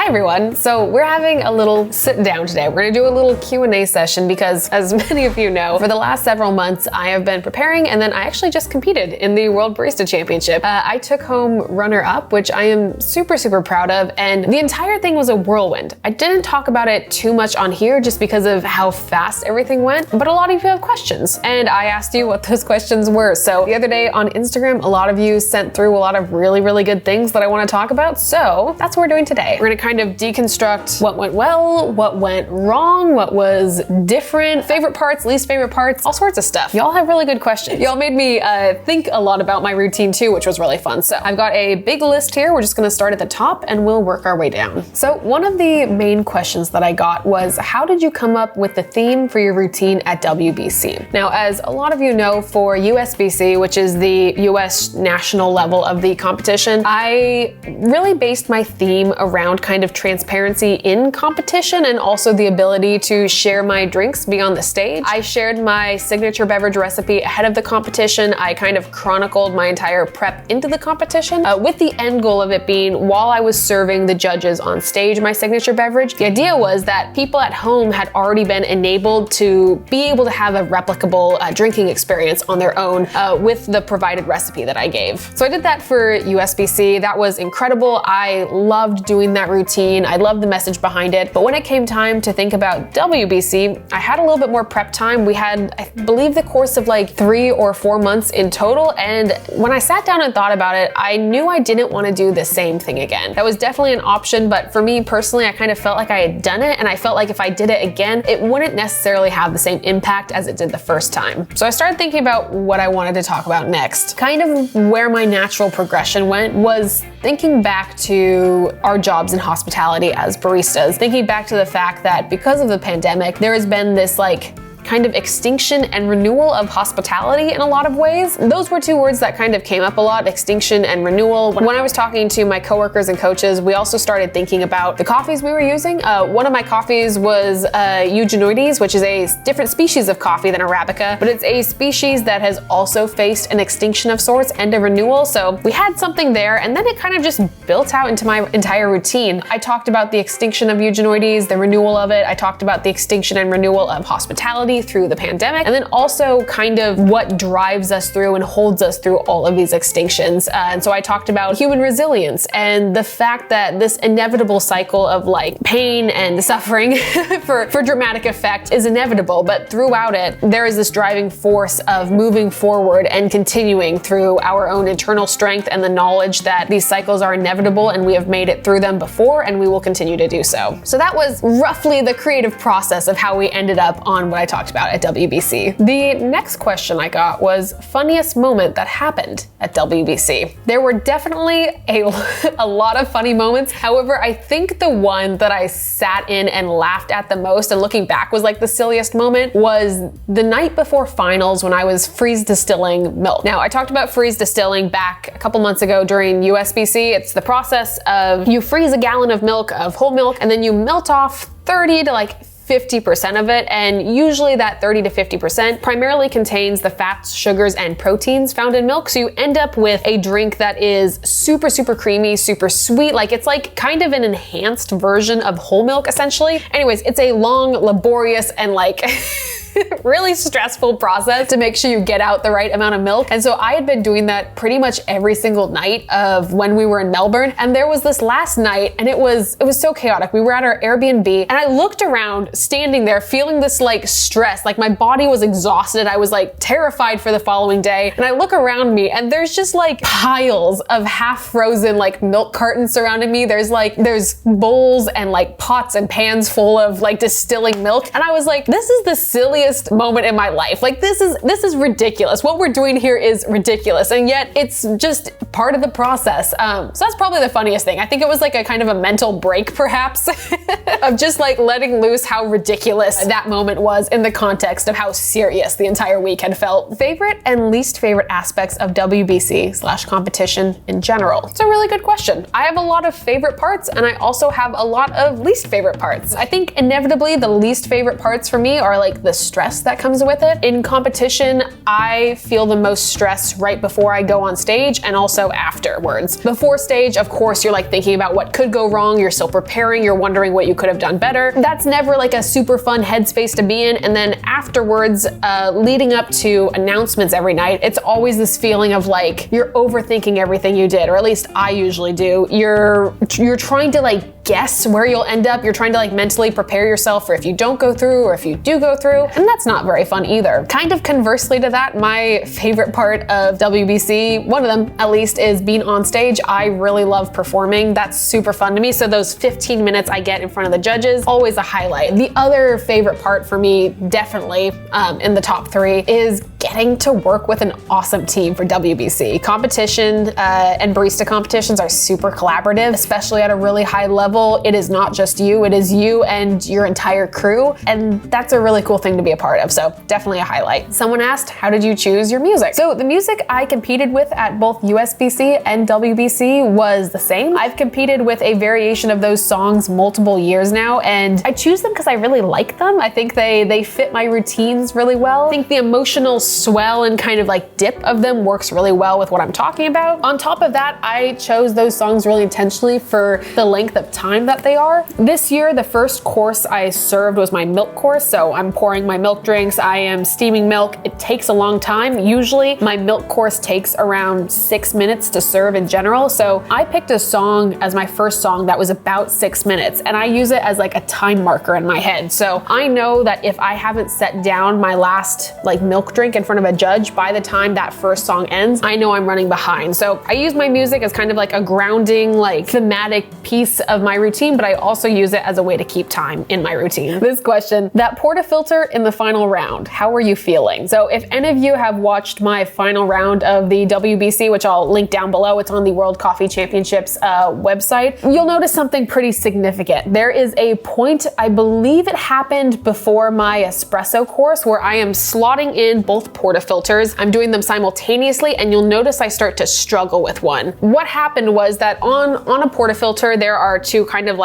everyone. So we're having a little sit down today. We're gonna do a little Q&A session because, as many of you know, for the last several months I have been preparing, and then I actually just competed in the World Barista Championship. I took home runner-up, which I am super proud of, and the entire thing was a whirlwind. I didn't talk about it too much on here just because of how fast everything went, but a lot of you have questions, and I asked you what those questions were. So the other day on Instagram, a lot of you sent through a lot of really good things that I want to talk about, so that's what we're doing today. We're gonna kind of deconstruct what went well, what went wrong, what was different, favorite parts, least favorite parts, all sorts of stuff. Y'all have really good questions. Y'all made me think a lot about my routine too, which was really fun. So I've got a big list here. We're just gonna start at the top and we'll work our way down. So one of the main questions that I got was, how did you come up with the theme for your routine at WBC? Now, as a lot of you know, for USBC, which is the US national level of the competition, I really based my theme around kind of transparency in competition and also the ability to share my drinks beyond the stage. I shared my signature beverage recipe ahead of the competition. I kind of chronicled my entire prep into the competition with the end goal of it being, while I was serving the judges on stage my signature beverage, the idea was that people at home had already been enabled to be able to have a replicable drinking experience on their own with the provided recipe that I gave. So I did that for USBC. That was incredible. I loved doing that routine. I loved the message behind it. But when it came time to think about WBC, I had a little bit more prep time. We had, I believe, the course of like 3 or 4 months in total. And when I sat down and thought about it, I knew I didn't want to do the same thing again. That was definitely an option, but for me personally, I kind of felt like I had done it, and I felt like if I did it again, it wouldn't necessarily have the same impact as it did the first time. So I started thinking about what I wanted to talk about next. Kind of where my natural progression went was thinking back to our jobs in hospitality as baristas, thinking back to the fact that because of the pandemic, there has been this kind of extinction and renewal of hospitality in a lot of ways. Those were two words that kind of came up a lot, extinction and renewal. When I was talking to my coworkers and coaches, we also started thinking about the coffees we were using. One of my coffees was Eugenioides, which is a different species of coffee than Arabica, but it's a species that has also faced an extinction of sorts and a renewal. So we had something there, and then it kind of just built out into my entire routine. I talked about the extinction of Eugenioides, the renewal of it. I talked about the extinction and renewal of hospitality through the pandemic, and then also kind of what drives us through and holds us through all of these extinctions. And so I talked about human resilience and the fact that this inevitable cycle of pain and suffering for dramatic effect is inevitable, but throughout it, there is this driving force of moving forward and continuing through our own internal strength and the knowledge that these cycles are inevitable and we have made it through them before and we will continue to do so. So that was roughly the creative process of how we ended up on what I talked about at WBC. The next question I got was funniest moment that happened at WBC. There were definitely a lot of funny moments. However, I think the one that I sat in and laughed at the most, and looking back was the silliest moment, was the night before finals when I was freeze distilling milk. Now, I talked about freeze distilling back a couple months ago during USBC. It's the process of you freeze a gallon of milk, of whole milk, and then you melt off 30 to 50% of it, and usually that 30 to 50% primarily contains the fats, sugars, and proteins found in milk, so you end up with a drink that is super creamy, super sweet. It's kind of an enhanced version of whole milk, essentially. Anyways, it's a long, laborious, and really stressful process to make sure you get out the right amount of milk. And so I had been doing that pretty much every single night of when we were in Melbourne. And there was this last night, and it was so chaotic. We were at our Airbnb, and I looked around, standing there, feeling this stress, my body was exhausted. I was terrified for the following day. And I look around me, and there's just piles of half-frozen milk cartons surrounding me. There's bowls and pots and pans full of distilling milk. And I was this is the silliest moment in my life. This is ridiculous. What we're doing here is ridiculous, and yet it's just part of the process. So that's probably the funniest thing. I think it was a kind of a mental break, perhaps, of just letting loose how ridiculous that moment was in the context of how serious the entire week had felt. Favorite and least favorite aspects of WBC/competition in general? It's a really good question. I have a lot of favorite parts, and I also have a lot of least favorite parts. I think inevitably the least favorite parts for me are the stress that comes with it. In competition, I feel the most stress right before I go on stage and also afterwards. Before stage, of course, you're like thinking about what could go wrong, you're still preparing, you're wondering what you could have done better. That's never like a super fun headspace to be in. And then afterwards, leading up to announcements every night, it's always this feeling of like you're overthinking everything you did, or at least I usually do. You're trying to like guess where you'll end up. You're trying to like mentally prepare yourself for if you don't go through or if you do go through, and that's not very fun either. Kind of conversely to that, my favorite part of WBC, one of them at least, is being on stage. I really love performing. That's super fun to me. So those 15 minutes I get in front of the judges, always a highlight. The other favorite part for me, definitely in the top 3, is getting to work with an awesome team for WBC. Competition and barista competitions are super collaborative, especially at a really high level. It is not just you, it is you and your entire crew, and that's a really cool thing to be a part of, so definitely a highlight. Someone asked, how did you choose your music? So the music I competed with at both USBC and WBC was the same. I've competed with a variation of those songs multiple years now, and I choose them because I really like them. I think they fit my routines really well. I think the emotional swell and kind of like dip of them works really well with what I'm talking about. On top of that, I chose those songs really intentionally for the length of time that they are. This year, the first course I served was my milk course. So I'm pouring my milk drinks, I am steaming milk. It takes a long time. Usually my milk course takes around 6 minutes to serve in general. So I picked a song as my first song that was about 6 minutes, and I use it as like a time marker in my head. So I know that if I haven't set down my last like milk drink in front of a judge by the time that first song ends, I know I'm running behind. So I use my music as kind of like a grounding, like thematic piece of my routine, but I also use it as a way to keep time in my routine. This question, that portafilter in the final round, how are you feeling? So if any of you have watched my final round of the WBC, which I'll link down below, it's on the World Coffee Championships website, you'll notice something pretty significant. There is a point, I believe it happened before my espresso course, where I am slotting in both portafilters. I'm doing them simultaneously, and you'll notice I start to struggle with one. What happened was that on a portafilter, there are two kind of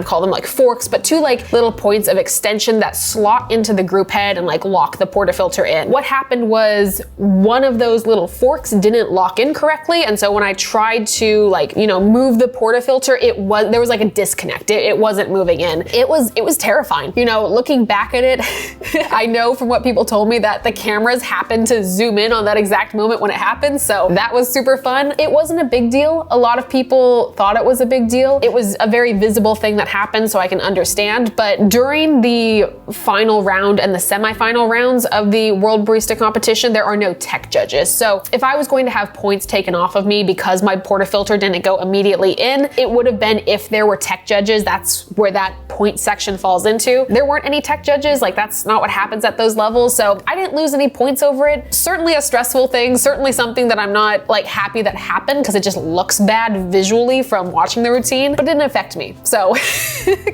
call them like forks, but two like little points of extension that slot into the group head and like lock the portafilter in. What happened was one of those little forks didn't lock in correctly, and so when I tried to move the portafilter, there was like a disconnect. It wasn't moving in. It was terrifying. Looking back at it, I know from what people told me that the cameras happened to zoom in on that exact moment when it happened, so that was super fun. It wasn't a big deal. A lot of people thought it was a big deal. It was a very visible thing that happened, so I can understand, but during the final round and the semi-final rounds of the World Barista Competition, there are no tech judges. So if I was going to have points taken off of me because my portafilter didn't go immediately in, it would have been if there were tech judges. That's where that point section falls into. There weren't any tech judges, like that's not what happens at those levels, so I didn't lose any points over it. Certainly a stressful thing, certainly something that I'm not like happy that happened because it just looks bad visually from watching the routine, but it didn't affect me. So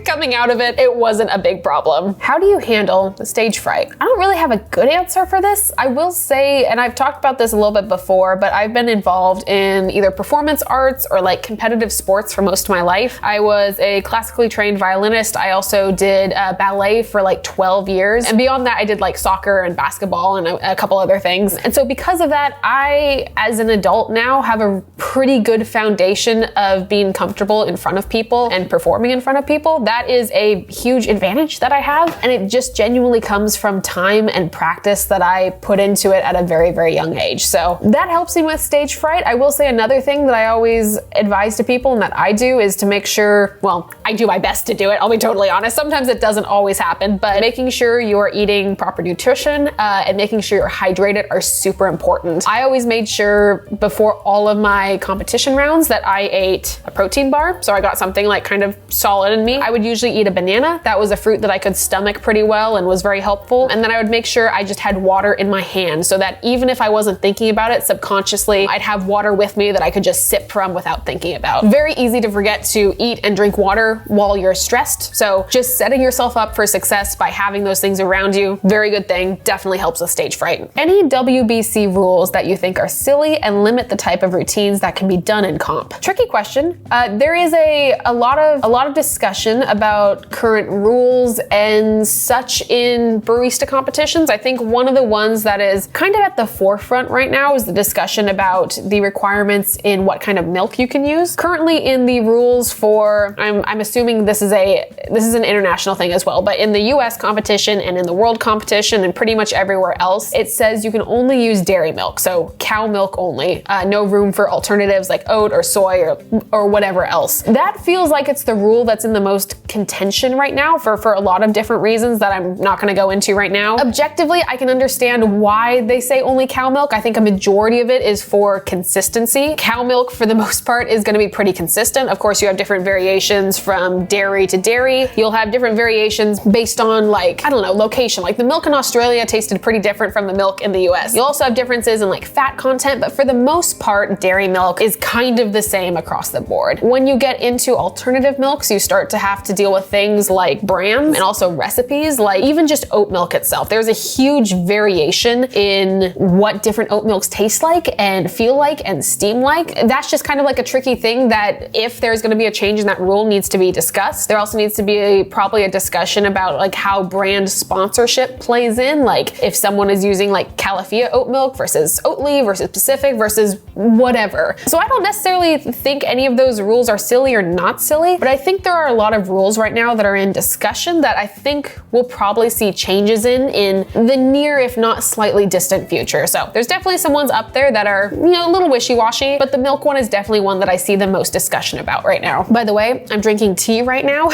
coming out of it, it wasn't a big problem. How do you handle the stage fright? I don't really have a good answer for this. I will say, and I've talked about this a little bit before, but I've been involved in either performance arts or like competitive sports for most of my life. I was a classically trained violinist. I also did ballet for like 12 years. And beyond that, I did like soccer and basketball and a couple other things. And so because of that, I, as an adult now, have a pretty good foundation of being comfortable in front of people and performing in front of people. That is a huge advantage that I have, and it just genuinely comes from time and practice that I put into it at a very, very young age. So that helps me with stage fright. I will say another thing that I always advise to people and that I do is to make sure, well, I do my best to do it, I'll be totally honest. Sometimes it doesn't always happen, but making sure you are eating proper nutrition and making sure you're hydrated are super important. I always made sure before all of my competition rounds that I ate a protein bar. So I got something like kind of solid in me. I would usually eat a banana. That was a fruit that I could stomach pretty well and was very helpful. And then I would make sure I just had water in my hand so that even if I wasn't thinking about it subconsciously, I'd have water with me that I could just sip from without thinking about. Very easy to forget to eat and drink water while you're stressed. So just setting yourself up for success by having those things around you, very good thing, definitely helps with stage fright. Any WBC rules that you think are silly and limit the type of routines that can be done in comp? Tricky question. There is a lot of of discussion about current rules and such in barista competitions. I think one of the ones that is kind of at the forefront right now is the discussion about the requirements in what kind of milk you can use. Currently in the rules for, I'm assuming this is an international thing as well, but in the US competition and in the world competition and pretty much everywhere else, it says you can only use dairy milk, so cow milk only. No room for alternatives like oat or soy or whatever else. That feels like it's the rule that's in the most contention right now for a lot of different reasons that I'm not going to go into right now. Objectively, I can understand why they say only cow milk. I think a majority of it is for consistency. Cow milk, for the most part, is going to be pretty consistent. Of course, you have different variations from dairy to dairy. You'll have different variations based on, like, I don't know, location. Like the milk in Australia tasted pretty different from the milk in the US. You'll also have differences in like fat content, but for the most part, dairy milk is kind of the same across the board. When you get into alternative milks, you start to have to deal with things like brands and also recipes, like even just oat milk itself. There's a huge variation in what different oat milks taste like and feel like and steam like. That's just kind of like a tricky thing that if there's going to be a change in that rule, needs to be discussed. There also needs to be probably a discussion about like how brand sponsorship plays in, like if someone is using like Califia oat milk versus Oatly versus Pacific versus whatever. So I don't necessarily think any of those rules are silly or not silly, but I think there are a lot of rules right now that are in discussion that I think we'll probably see changes in the near, if not slightly distant future. So there's definitely some ones up there that are, you know, a little wishy-washy, but the milk one is definitely one that I see the most discussion about right now. By the way, I'm drinking tea right now,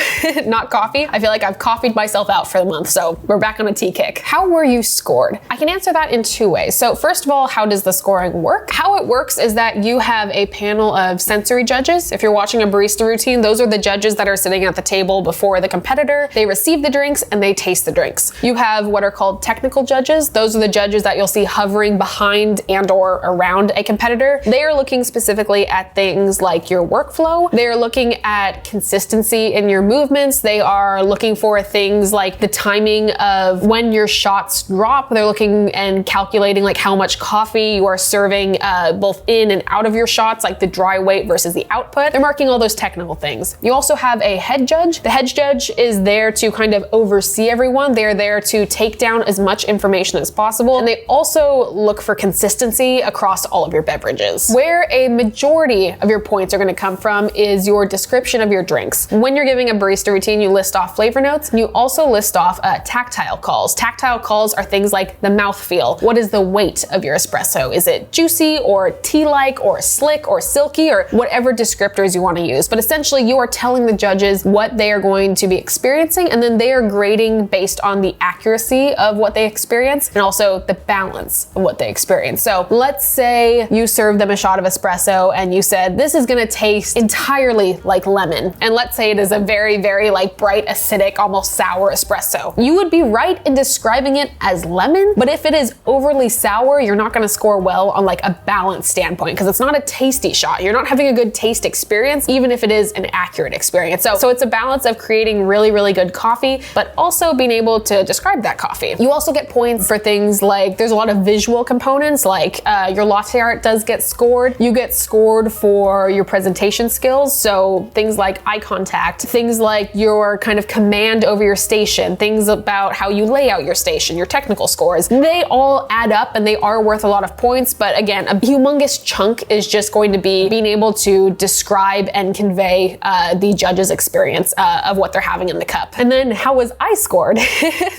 not coffee. I feel like I've coffeed myself out for the month, so we're back on a tea kick. How were you scored? I can answer that in two ways. So first of all, how does the scoring work? How it works is that you have a panel of sensory judges. If you're watching a barista routine, those are the judges that are sitting at the table before the competitor. They receive the drinks and they taste the drinks. You have what are called technical judges. Those are the judges that you'll see hovering behind and or around a competitor. They are looking specifically at things like your workflow. They are looking at consistency in your movements. They are looking for things like the timing of when your shots drop. They're looking and calculating like how much coffee you are serving both in and out of your shots, like the dry weight versus the output. They're marking all those technical things. You also have a head judge. The head judge is there to kind of oversee everyone. They're there to take down as much information as possible. And they also look for consistency across all of your beverages. Where a majority of your points are going to come from is your description of your drinks. When you're giving a barista routine, you list off flavor notes, and you also list off tactile calls. Tactile calls are things like the mouthfeel. What is the weight of your espresso? Is it juicy or tea-like or slick or silky or whatever descriptors you want to use? But essentially, you are telling the judges what they are going to be experiencing, and then they are grading based on the accuracy of what they experience and also the balance of what they experience. So let's say you serve them a shot of espresso and you said, this is going to taste entirely like lemon. And let's say it is a very, very like bright, acidic, almost sour espresso. You would be right in describing it as lemon, but if it is overly sour, you're not going to score well on like a balance standpoint because it's not a tasty shot. You're not having a good taste experience, even if it is an accurate experience. So it's a balance of creating really, really good coffee, but also being able to describe that coffee. You also get points for things like there's a lot of visual components, like your latte art does get scored. You get scored for your presentation skills. So things like eye contact, things like your kind of command over your station, things about how you lay out your station, your technical scores. They all add up and they are worth a lot of points. But again, a humongous chunk is just going to be being able to describe and convey the judge's experience of what they're having in the cup. And then how was I scored?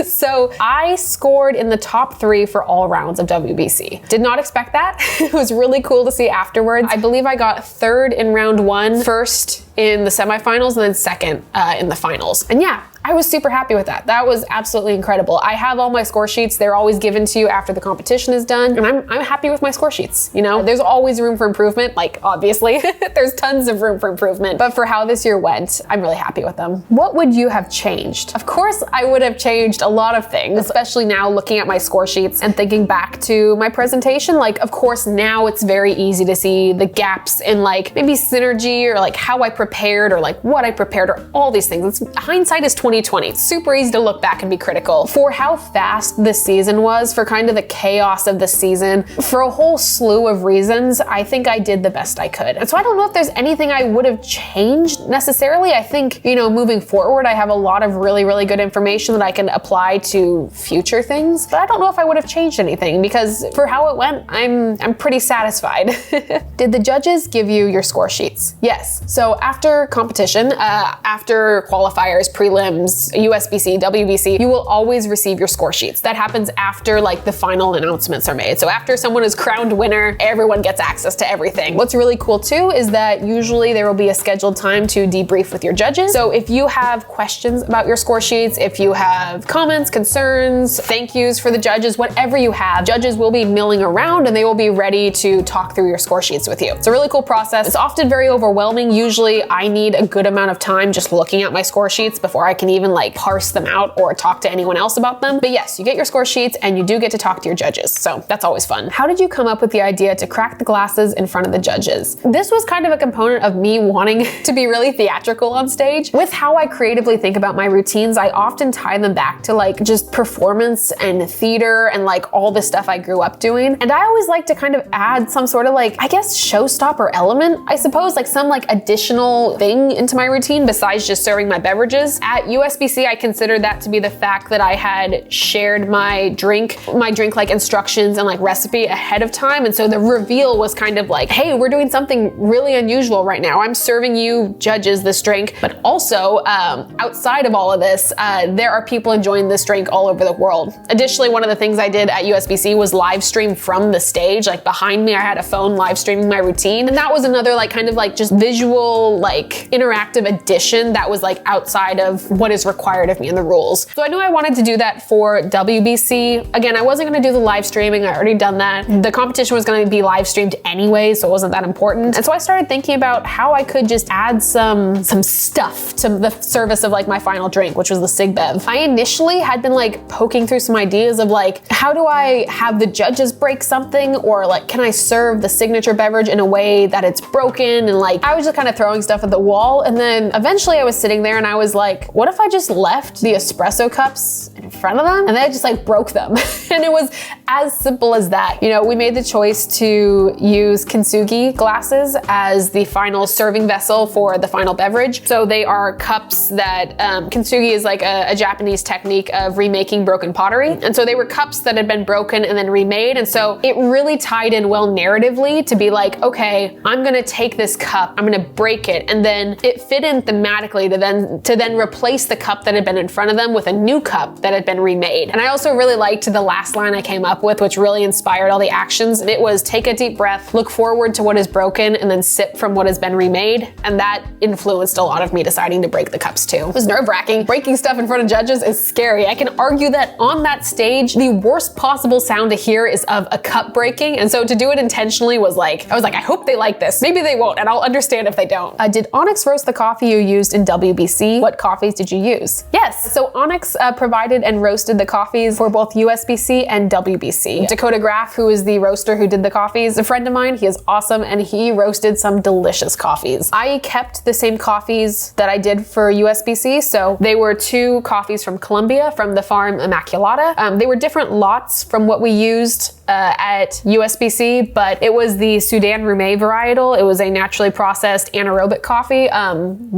So I scored in the top 3 for all rounds of WBC. Did not expect that. It was really cool to see afterwards. I believe I got 3rd in round 1, 1st in the semifinals, and then 2nd in the finals. And yeah, I was super happy with that. That was absolutely incredible. I have all my score sheets. They're always given to you after the competition is done. And I'm happy with my score sheets. You know, there's always room for improvement. Like obviously there's tons of room for improvement, but for how this year went, I'm really happy with them. What would you have changed? Of course, I would have changed a lot of things, especially now looking at my score sheets and thinking back to my presentation. Like, of course, now it's very easy to see the gaps in like maybe synergy or like how I prepared or like what I prepared or all these things. Hindsight is 20/20. 2020. Super easy to look back and be critical. For how fast this season was, for kind of the chaos of the season, for a whole slew of reasons, I think I did the best I could. And so I don't know if there's anything I would have changed necessarily. I think, moving forward, I have a lot of really, really good information that I can apply to future things, but I don't know if I would have changed anything because for how it went, I'm pretty satisfied. Did the judges give you your score sheets? Yes. So after competition, after qualifiers, prelims, USBC, WBC, you will always receive your score sheets. That happens after like the final announcements are made. So after someone is crowned winner, everyone gets access to everything. What's really cool too is that usually there will be a scheduled time to debrief with your judges. So if you have questions about your score sheets, if you have comments, concerns, thank yous for the judges, whatever you have, judges will be milling around and they will be ready to talk through your score sheets with you. It's a really cool process. It's often very overwhelming. Usually I need a good amount of time just looking at my score sheets before I can even like parse them out or talk to anyone else about them. But yes, you get your score sheets and you do get to talk to your judges. So that's always fun. How did you come up with the idea to crack the glasses in front of the judges? This was kind of a component of me wanting to be really theatrical on stage. With how I creatively think about my routines, I often tie them back to like just performance and theater and like all the stuff I grew up doing. And I always like to kind of add some sort of like, I guess, showstopper element, I suppose, like some like additional thing into my routine besides just serving my beverages. At USBC, I considered that to be the fact that I had shared my drink like instructions and like recipe ahead of time. And so the reveal was kind of like, hey, we're doing something really unusual right now. I'm serving you judges this drink, but also outside of all of this, there are people enjoying this drink all over the world. Additionally, one of the things I did at USBC was live stream from the stage. Like behind me, I had a phone live streaming my routine. And that was another like kind of like just visual, like interactive addition that was like outside of what is required of me in the rules. So I knew I wanted to do that for WBC. Again, I wasn't gonna do the live streaming. I already done that. The competition was gonna be live streamed anyway, so it wasn't that important. And so I started thinking about how I could just add some stuff to the service of like my final drink, which was the Sig Bev. I initially had been like poking through some ideas of like, how do I have the judges break something? Or like, can I serve the signature beverage in a way that it's broken? And like, I was just kind of throwing stuff at the wall. And then eventually I was sitting there and I was like, what if I just left the espresso cups in front of them? And then I just like broke them. And it was as simple as that. We made the choice to use kintsugi glasses as the final serving vessel for the final beverage. So they are cups that, kintsugi is like a Japanese technique of remaking broken pottery. And so they were cups that had been broken and then remade. And so it really tied in well narratively to be like, okay, I'm gonna take this cup, I'm gonna break it. And then it fit in thematically to then replace the cup that had been in front of them with a new cup that had been remade. And I also really liked the last line I came up with, which really inspired all the actions. And it was take a deep breath, look forward to what is broken, and then sip from what has been remade. And that influenced a lot of me deciding to break the cups too. It was nerve-wracking. Breaking stuff in front of judges is scary. I can argue that on that stage, the worst possible sound to hear is of a cup breaking. And so to do it intentionally was like, I was like, I hope they like this. Maybe they won't, and I'll understand if they don't. Did Onyx roast the coffee you used in WBC? What coffees did you use? Yes, so Onyx provided and roasted the coffees for both USBC and WBC. Dakota Graff, who is the roaster who did the coffees, a friend of mine, he is awesome, and he roasted some delicious coffees. I kept the same coffees that I did for USBC, so they were 2 coffees from Colombia from the farm Immaculata. They were different lots from what we used at USBC, but it was the Sudan Roume varietal. It was a naturally processed anaerobic coffee,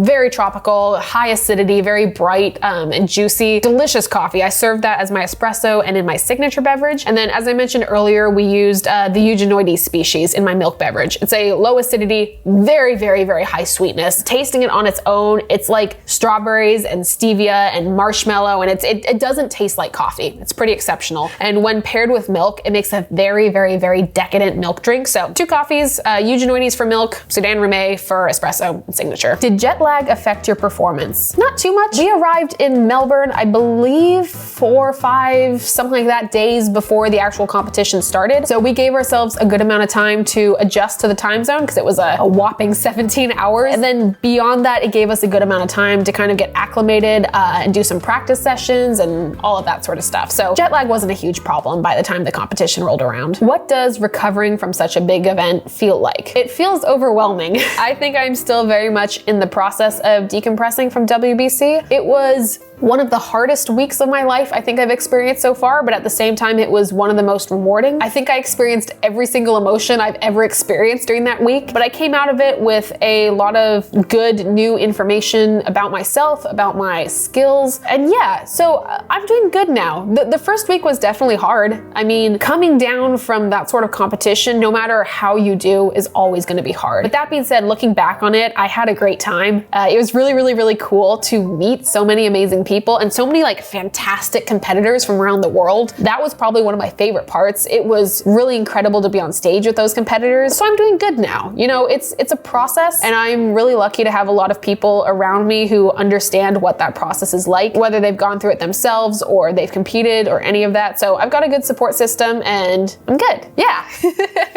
very tropical, high acidity, very bright and juicy, delicious coffee. I served that as my espresso and in my signature beverage. And then, as I mentioned earlier, we used the Eugenioides species in my milk beverage. It's a low acidity, very, very, very high sweetness. Tasting it on its own, it's like strawberries and stevia and marshmallow, and it doesn't taste like coffee. It's pretty exceptional. And when paired with milk, it makes a very, very, very decadent milk drink. So 2 coffees, Eugenioides for milk, Sudan Roume for espresso and signature. Did jet lag affect your performance? Not too much. We arrived in Melbourne, I believe 4 or 5, something like that, days before the actual competition started. So we gave ourselves a good amount of time to adjust to the time zone because it was a whopping 17 hours. And then beyond that, it gave us a good amount of time to kind of get acclimated and do some practice sessions and all of that sort of stuff. So jet lag wasn't a huge problem by the time the competition rolled around. What does recovering from such a big event feel like? It feels overwhelming. I think I'm still very much in the process of decompressing from WBC. It was one of the hardest weeks of my life I think I've experienced so far, but at the same time, it was one of the most rewarding. I think I experienced every single emotion I've ever experienced during that week, but I came out of it with a lot of good new information about myself, about my skills, and yeah, so I'm doing good now. The first week was definitely hard. I mean, coming down from that sort of competition, no matter how you do, is always going to be hard. But that being said, looking back on it, I had a great time. It was really cool to meet so many amazing people and so many like fantastic competitors from around the world. That was probably one of my favorite parts. It was really incredible to be on stage with those competitors. So I'm doing good now. You know, it's a process, and I'm really lucky to have a lot of people around me who understand what that process is like, whether they've gone through it themselves or they've competed or any of that. So I've got a good support system and I'm good. Yeah.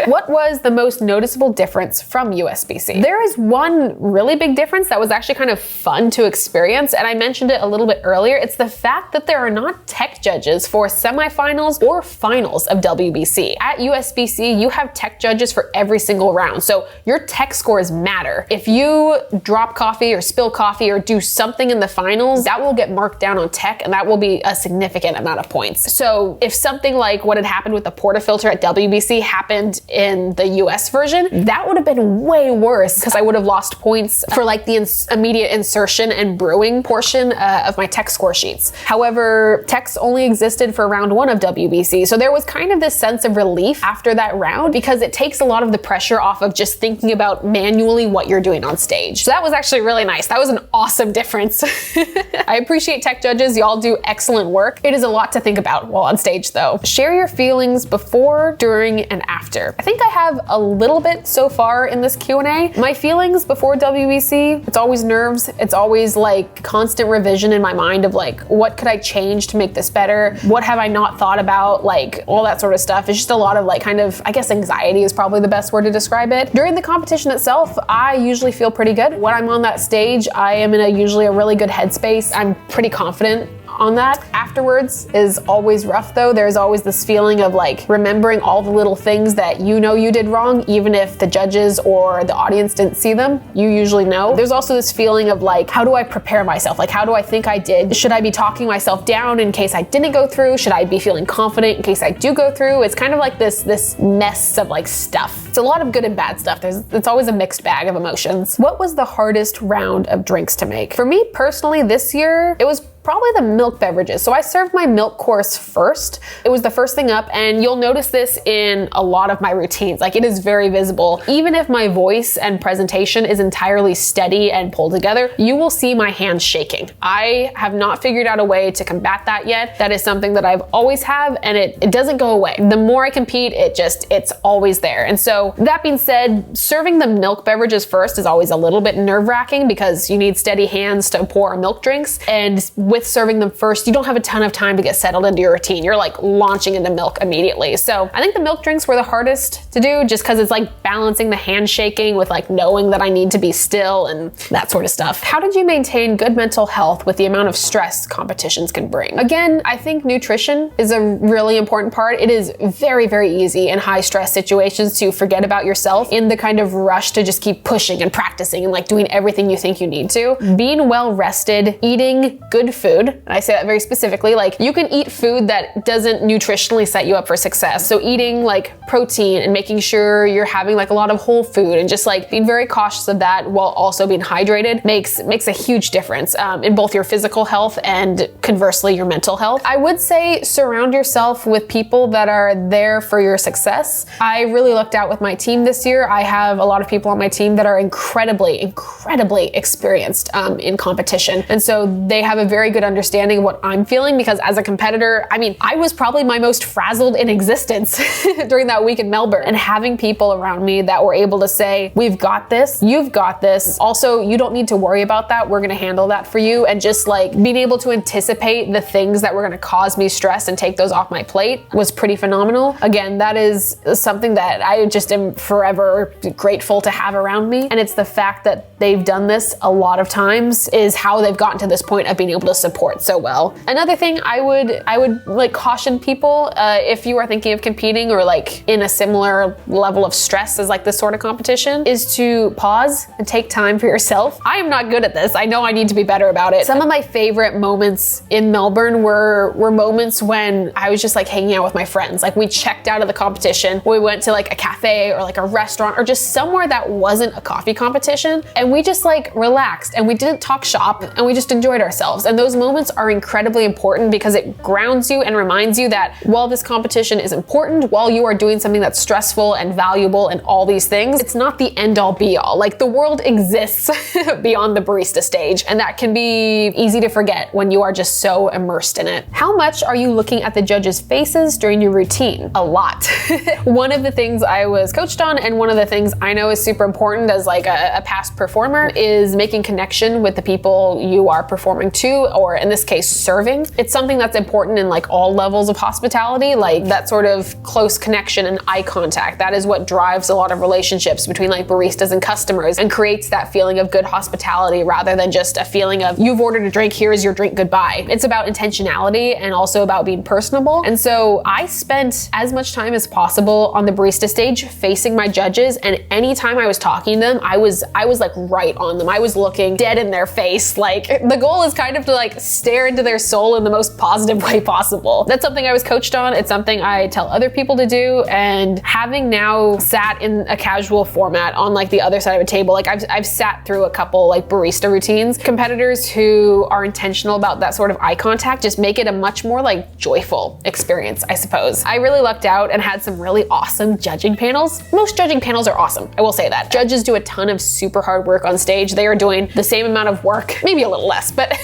What was the most noticeable difference from USBC? There is one really big difference that was actually kind of fun to experience, and I mentioned it a little bit earlier. It's the fact that there are not tech judges for semifinals or finals of WBC. At USBC, you have tech judges for every single round, so your tech scores matter. If you drop coffee or spill coffee or do something in the finals, that will get marked down on tech, and that will be a significant amount of points. So if something like what had happened with the portafilter at WBC happened in the US version, that would have been way worse because I would have lost points for like the immediate insertion and brewing portion of my tech score sheets. However, techs only existed for round 1 of WBC, so there was kind of this sense of relief after that round because it takes a lot of the pressure off of just thinking about manually what you're doing on stage. So that was actually really nice. That was an awesome difference. I appreciate tech judges. Y'all do excellent work. It is a lot to think about while on stage though. Share your feelings before, during, and after. I think I have a little bit so far in this Q&A. My feelings before WBC, it's always nerves. It's always like constant revision in my mind of like, what could I change to make this better? What have I not thought about? Like all that sort of stuff. It's just a lot of like kind of, I guess anxiety is probably the best word to describe it. During the competition itself, I usually feel pretty good. When I'm on that stage, I am in usually a really good headspace. I'm pretty confident on that. Afterwards is always rough though. There's always this feeling of like remembering all the little things that you know you did wrong, even if the judges or the audience didn't see them, you usually know. There's also this feeling of like, how do I prepare myself? Like, how do I think I did? Should I be talking myself down in case I didn't go through? Should I be feeling confident in case I do go through? It's kind of like this mess of like stuff. It's a lot of good and bad stuff. It's always a mixed bag of emotions. What was the hardest round of drinks to make? For me personally this year, it was probably the milk beverages. So I served my milk course first. It was the first thing up, and you'll notice this in a lot of my routines. Like it is very visible. Even if my voice and presentation is entirely steady and pulled together, you will see my hands shaking. I have not figured out a way to combat that yet. That is something that I've always have, and it doesn't go away. The more I compete, it's always there. And so that being said, serving the milk beverages first is always a little bit nerve-wracking because you need steady hands to pour milk drinks. And with serving them first, you don't have a ton of time to get settled into your routine. You're like launching into milk immediately. So I think the milk drinks were the hardest to do just because it's like balancing the handshaking with like knowing that I need to be still and that sort of stuff. How did you maintain good mental health with the amount of stress competitions can bring? Again, I think nutrition is a really important part. It is very easy in high stress situations to forget about yourself in the kind of rush to just keep pushing and practicing and like doing everything you think you need to. Being well rested, eating good food, and I say that very specifically, like you can eat food that doesn't nutritionally set you up for success. So eating like protein and making sure you're having like a lot of whole food and just like being very cautious of that while also being hydrated makes a huge difference in both your physical health and conversely your mental health. I would say surround yourself with people that are there for your success. I really looked out with my team this year. I have a lot of people on my team that are incredibly experienced in competition. And so they have a very good understanding of what I'm feeling because as a competitor, I mean, I was probably my most frazzled in existence during that week in Melbourne, and having people around me that were able to say, we've got this, you've got this. Also, you don't need to worry about that. We're going to handle that for you. And just like being able to anticipate the things that were going to cause me stress and take those off my plate was pretty phenomenal. Again, that is something that I just am forever grateful to have around me. And it's the fact that they've done this a lot of times is how they've gotten to this point of being able to support so well. Another thing I would like caution people, if you are thinking of competing or like in a similar level of stress as like this sort of competition, is to pause and take time for yourself. I am not good at this. I know I need to be better about it. Some of my favorite moments in Melbourne were moments when I was just like hanging out with my friends. Like we checked out of the competition, we went to like a cafe or like a restaurant or just somewhere that wasn't a coffee competition, and we just like relaxed and we didn't talk shop and we just enjoyed ourselves. And those moments are incredibly important because it grounds you and reminds you that while this competition is important, while you are doing something that's stressful and valuable and all these things, it's not the end all be all. Like the world exists beyond the barista stage, and that can be easy to forget when you are just so immersed in it. How much are you looking at the judges' faces during your routine? A lot. One of the things I was coached on, and one of the things I know is super important as like a past performer, is making connection with the people you are performing to, or in this case, serving. It's something that's important in like all levels of hospitality, like that sort of close connection and eye contact. That is what drives a lot of relationships between like baristas and customers and creates that feeling of good hospitality rather than just a feeling of you've ordered a drink, here's your drink, goodbye. It's about intentionality and also about being personable. And so I spent as much time as possible on the barista stage facing my judges, and anytime I was talking to them, I was like right on them. I was looking dead in their face. Like the goal is kind of to like stare into their soul in the most positive way possible. That's something I was coached on. It's something I tell other people to do. And having now sat in a casual format on like the other side of a table, like I've sat through a couple like barista routines. Competitors who are intentional about that sort of eye contact just make it a much more like joyful experience, I suppose. I really lucked out and had some really awesome judging panels. Most judging panels are awesome, I will say that. Judges do a ton of super hard work on stage. They are doing the same amount of work, maybe a little less, but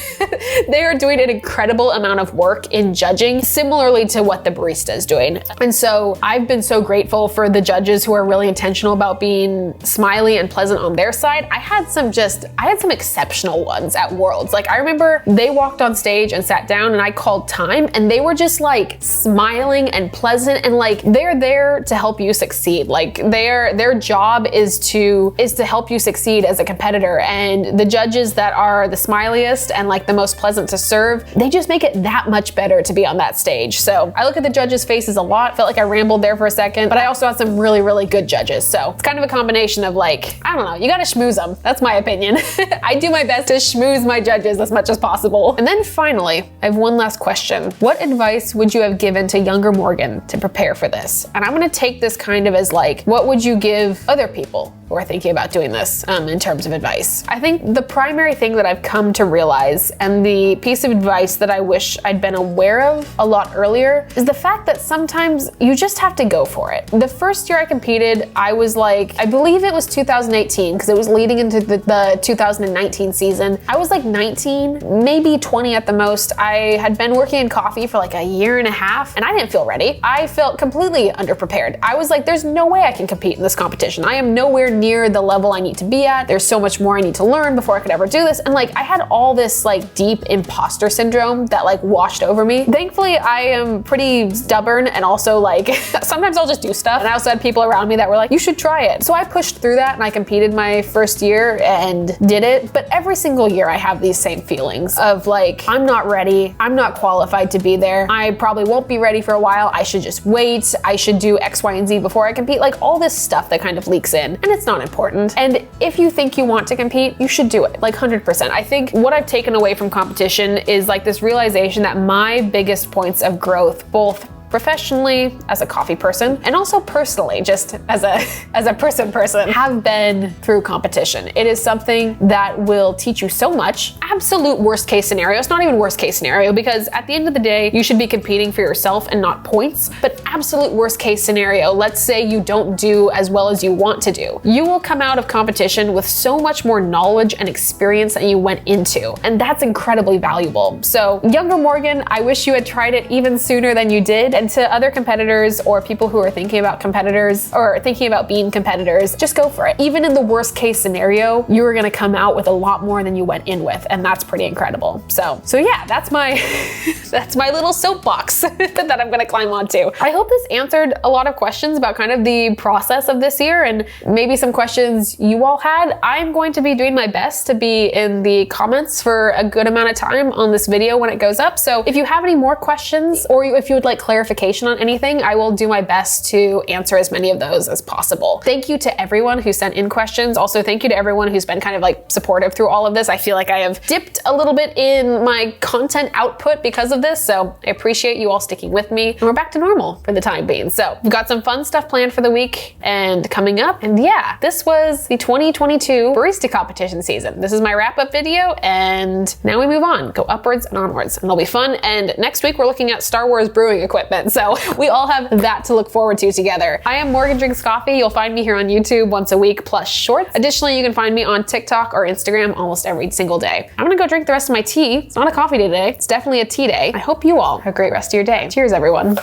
they are doing an incredible amount of work in judging, similarly to what the barista is doing. And so I've been so grateful for the judges who are really intentional about being smiley and pleasant on their side. I had some exceptional ones at Worlds. Like I remember they walked on stage and sat down and I called time and they were just like smiling and pleasant, and like they're there to help you succeed. Like their job is to help you succeed as a competitor, and the judges that are the smiliest and like the most pleasant to serve, they just make it that much better to be on that stage. So I look at the judges' faces a lot. Felt like I rambled there for a second, but I also had some really, really good judges. So it's kind of a combination of like, I don't know, you gotta schmooze them. That's my opinion. I do my best to schmooze my judges as much as possible. And then finally, I have one last question. What advice would you have given to younger Morgan to prepare for this? And I'm gonna take this kind of as like, what would you give other people who are thinking about doing this in terms of advice? I think the primary thing that I've come to realize, and the piece of advice that I wish I'd been aware of a lot earlier, is the fact that sometimes you just have to go for it. The first year I competed, I was like, I believe it was 2018, because it was leading into the 2019 season. I was like 19, maybe 20 at the most. I had been working in coffee for like a year and a half, and I didn't feel ready. I felt completely underprepared. I was like, there's no way I can compete in this competition. I am nowhere near the level I need to be at. There's so much more I need to learn before I could ever do this. And like, I had all this like deep imposter syndrome that like washed over me. Thankfully, I am pretty stubborn, and also like, sometimes I'll just do stuff. And I also had people around me that were like, you should try it. So I pushed through that and I competed my first year and did it. But every single year I have these same feelings of like, I'm not ready. I'm not qualified to be there. I probably won't be ready for a while. I should just wait. I should do X, Y, and Z before I compete. Like all this stuff that kind of leaks in, and it's not important. And if you think you want to compete, you should do it, like 100%. I think what I've taken away from competition is like this realization that my biggest points of growth, both professionally as a coffee person and also personally just as a person have been through competition. It is something that will teach you so much. Absolute worst case scenario, it's not even worst case scenario, because at the end of the day you should be competing for yourself and not points. But absolute worst case scenario, let's say you don't do as well as you want to do, you will come out of competition with so much more knowledge and experience than you went into, and that's incredibly valuable. So younger Morgan, I wish you had tried it even sooner than you did. And to other competitors or people who are thinking about competitors or thinking about being competitors, just go for it. Even in the worst case scenario, you're gonna come out with a lot more than you went in with, and that's pretty incredible. So yeah, that's my that's my little soapbox that I'm gonna climb onto. I hope this answered a lot of questions about kind of the process of this year and maybe some questions you all had. I'm going to be doing my best to be in the comments for a good amount of time on this video when it goes up. So if you have any more questions or if you would like clarification on anything, I will do my best to answer as many of those as possible. Thank you to everyone who sent in questions. Also, thank you to everyone who's been kind of like supportive through all of this. I feel like I have dipped a little bit in my content output because of this, so I appreciate you all sticking with me, and we're back to normal for the time being. So we've got some fun stuff planned for the week and coming up, and yeah, this was the 2022 barista competition season. This is my wrap-up video, and now we move on, go upwards and onwards, and it'll be fun. And next week we're looking at Star Wars brewing equipment, so we all have that to look forward to together. I am Morgan Drinks Coffee. You'll find me here on YouTube once a week plus shorts. Additionally, you can find me on TikTok or Instagram almost every single day. I'm gonna go drink the rest of my tea. It's not a coffee day today. It's definitely a tea day. I hope you all have a great rest of your day. Cheers, everyone.